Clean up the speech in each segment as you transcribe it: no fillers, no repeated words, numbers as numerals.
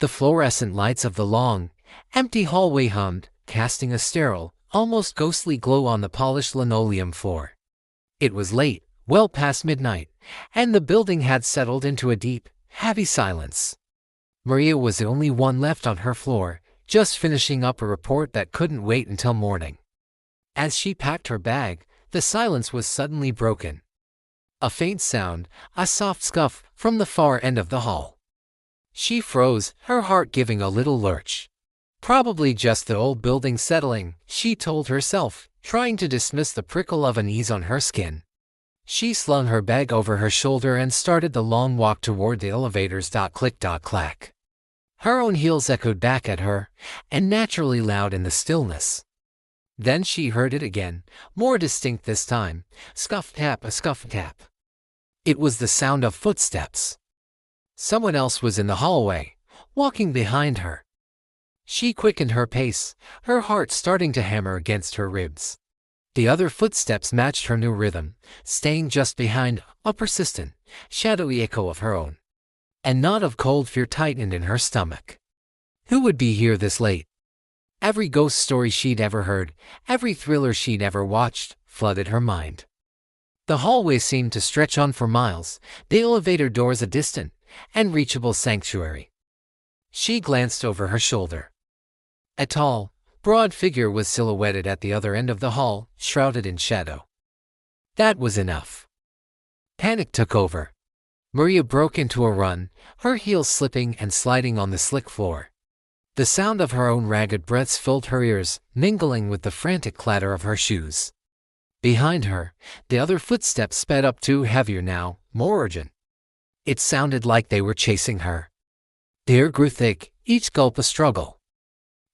The fluorescent lights of the long, empty hallway hummed, casting a sterile, almost ghostly glow on the polished linoleum floor. It was late, well past midnight, and the building had settled into a deep, heavy silence. Maria was the only one left on her floor, just finishing up a report that couldn't wait until morning. As she packed her bag, the silence was suddenly broken. A faint sound, a soft scuff, from the far end of the hall. She froze, her heart giving a little lurch. Probably just the old building settling, she told herself, trying to dismiss the prickle of unease on her skin. She slung her bag over her shoulder and started the long walk toward the elevators. Click-clack. Her own heels echoed back at her, and naturally loud in the stillness. Then she heard it again, more distinct this time, scuff-tap, a scuff-tap. It was the sound of footsteps. Someone else was in the hallway, walking behind her. She quickened her pace, her heart starting to hammer against her ribs. The other footsteps matched her new rhythm, staying just behind, a persistent, shadowy echo of her own. A knot of cold fear tightened in her stomach. Who would be here this late? Every ghost story she'd ever heard, every thriller she'd ever watched, flooded her mind. The hallway seemed to stretch on for miles, the elevator doors a distant, unreachable sanctuary. She glanced over her shoulder. A tall, broad figure was silhouetted at the other end of the hall, shrouded in shadow. That was enough. Panic took over. Maria broke into a run, her heels slipping and sliding on the slick floor. The sound of her own ragged breaths filled her ears, mingling with the frantic clatter of her shoes. Behind her, the other footsteps sped up too, heavier now, more urgent. It sounded like they were chasing her. The air grew thick, each gulp a struggle.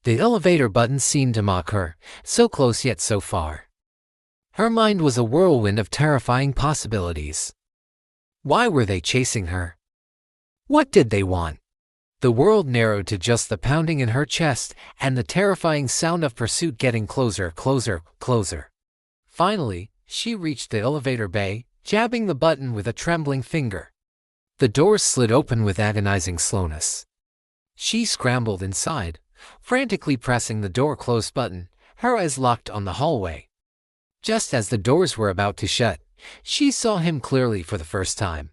The elevator button seemed to mock her, so close yet so far. Her mind was a whirlwind of terrifying possibilities. Why were they chasing her? What did they want? The world narrowed to just the pounding in her chest and the terrifying sound of pursuit getting closer, closer. Finally, she reached the elevator bay, jabbing the button with a trembling finger. The doors slid open with agonizing slowness. She scrambled inside, frantically pressing the door close button, her eyes locked on the hallway. Just as the doors were about to shut, she saw him clearly for the first time.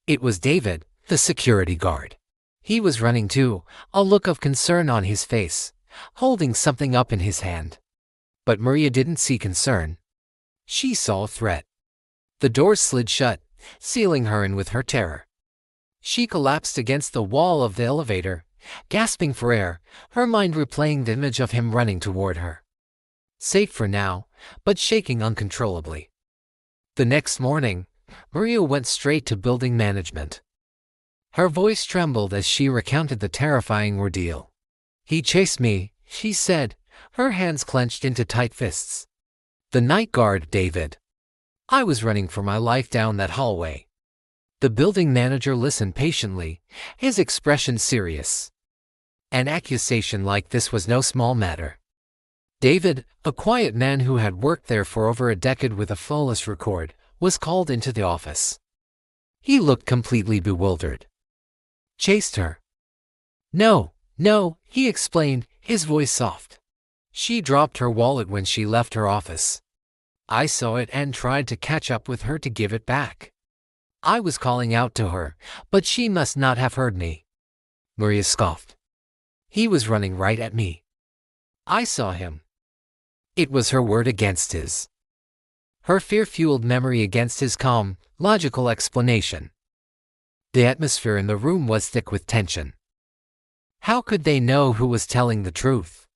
It was David, the security guard. He was running too, a look of concern on his face, holding something up in his hand. But Maria didn't see concern. She saw a threat. The doors slid shut, sealing her in with her terror. She collapsed against the wall of the elevator, gasping for air, her mind replaying the image of him running toward her. Safe for now, but shaking uncontrollably. The next morning, Maria went straight to building management. Her voice trembled as she recounted the terrifying ordeal. "He chased me," she said, her hands clenched into tight fists. "The night guard, David. I was running for my life down that hallway." The building manager listened patiently, his expression serious. An accusation like this was no small matter. David, a quiet man who had worked there for over a decade with a flawless record, was called into the office. He looked completely bewildered. "Chased her?" No, he explained, his voice soft. "She dropped her wallet when she left her office. I saw it and tried to catch up with her to give it back. I was calling out to her, but she must not have heard me." Maria scoffed. "He was running right at me. I saw him." It was her word against his. Her fear-fueled memory against his calm, logical explanation. The atmosphere in the room was thick with tension. How could they know who was telling the truth?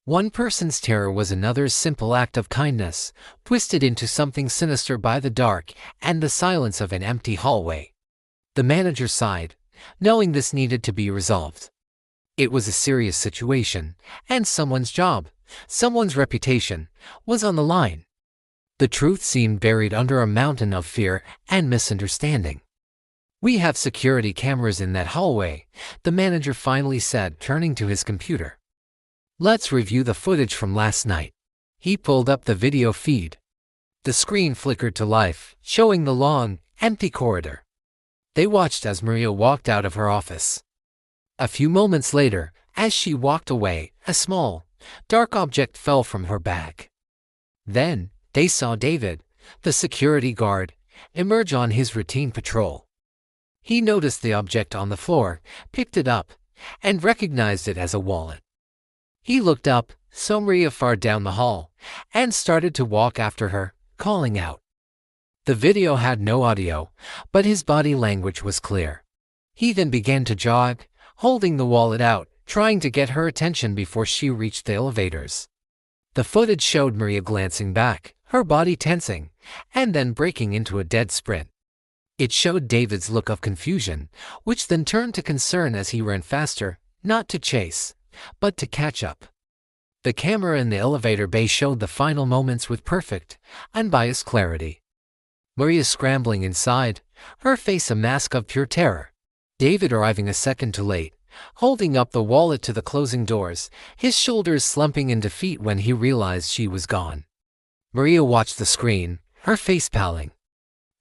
One person's terror was another's simple act of kindness, twisted into something sinister by the dark and the silence of an empty hallway. The manager sighed, knowing this needed to be resolved. It was a serious situation, and someone's job, someone's reputation, was on the line. The truth seemed buried under a mountain of fear and misunderstanding. "We have security cameras in that hallway," the manager finally said, turning to his computer. "Let's review the footage from last night." He pulled up the video feed. The screen flickered to life, showing the long, empty corridor. They watched as Maria walked out of her office. A few moments later, as she walked away, a small, dark object fell from her bag. Then, they saw David, the security guard, emerge on his routine patrol. He noticed the object on the floor, picked it up, and recognized it as a wallet. He looked up, saw Maria far down the hall, and started to walk after her, calling out. The video had no audio, but his body language was clear. He then began to jog, holding the wallet out, trying to get her attention before she reached the elevators. The footage showed Maria glancing back, her body tensing, and then breaking into a dead sprint. It showed David's look of confusion, which then turned to concern as he ran faster, not to chase, but to catch up. The camera in the elevator bay showed the final moments with perfect, unbiased clarity. Maria scrambling inside, her face a mask of pure terror. David arriving a second too late, holding up the wallet to the closing doors, his shoulders slumping in defeat when he realized she was gone. Maria watched the screen, her face paling.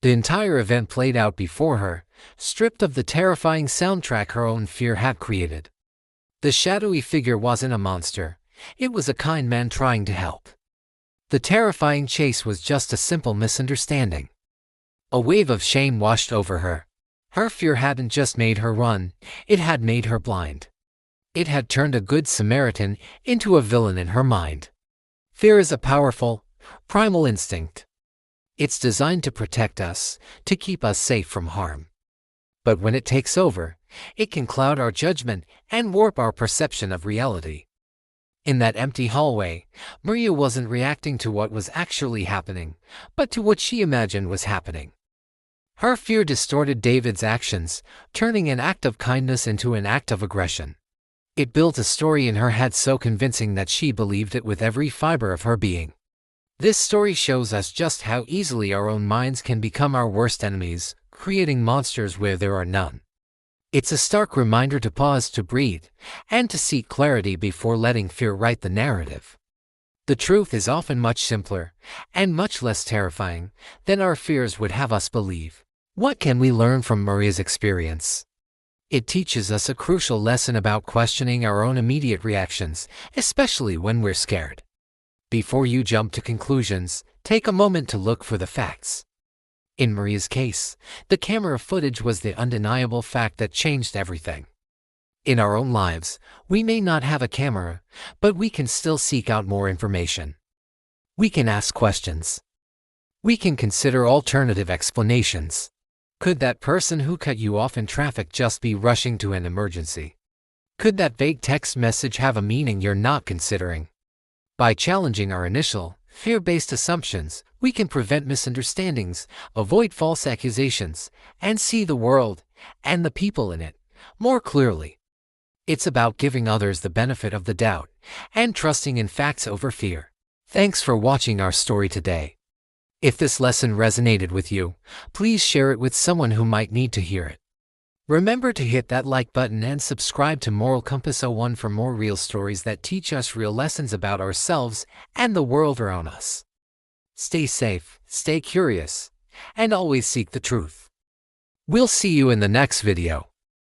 The entire event played out before her, stripped of the terrifying soundtrack her own fear had created. The shadowy figure wasn't a monster, it was a kind man trying to help. The terrifying chase was just a simple misunderstanding. A wave of shame washed over her. Her fear hadn't just made her run, it had made her blind. It had turned a good Samaritan into a villain in her mind. Fear is a powerful, primal instinct. It's designed to protect us, to keep us safe from harm. But when it takes over, it can cloud our judgment and warp our perception of reality. In that empty hallway, Maria wasn't reacting to what was actually happening, but to what she imagined was happening. Her fear distorted David's actions, turning an act of kindness into an act of aggression. It built a story in her head so convincing that she believed it with every fiber of her being. This story shows us just how easily our own minds can become our worst enemies, creating monsters where there are none. It's a stark reminder to pause, to breathe, and to seek clarity before letting fear write the narrative. The truth is often much simpler, and much less terrifying, than our fears would have us believe. What can we learn from Maria's experience? It teaches us a crucial lesson about questioning our own immediate reactions, especially when we're scared. Before you jump to conclusions, take a moment to look for the facts. In Maria's case, the camera footage was the undeniable fact that changed everything. In our own lives, we may not have a camera, but we can still seek out more information. We can ask questions. We can consider alternative explanations. Could that person who cut you off in traffic just be rushing to an emergency? Could that vague text message have a meaning you're not considering? By challenging our initial, fear-based assumptions, we can prevent misunderstandings, avoid false accusations, and see the world, and the people in it, more clearly. It's about giving others the benefit of the doubt, and trusting in facts over fear. Thanks for watching our story today. If this lesson resonated with you, please share it with someone who might need to hear it. Remember to hit that like button and subscribe to Moral Compass 01 for more real stories that teach us real lessons about ourselves and the world around us. Stay safe, stay curious, and always seek the truth. We'll see you in the next video.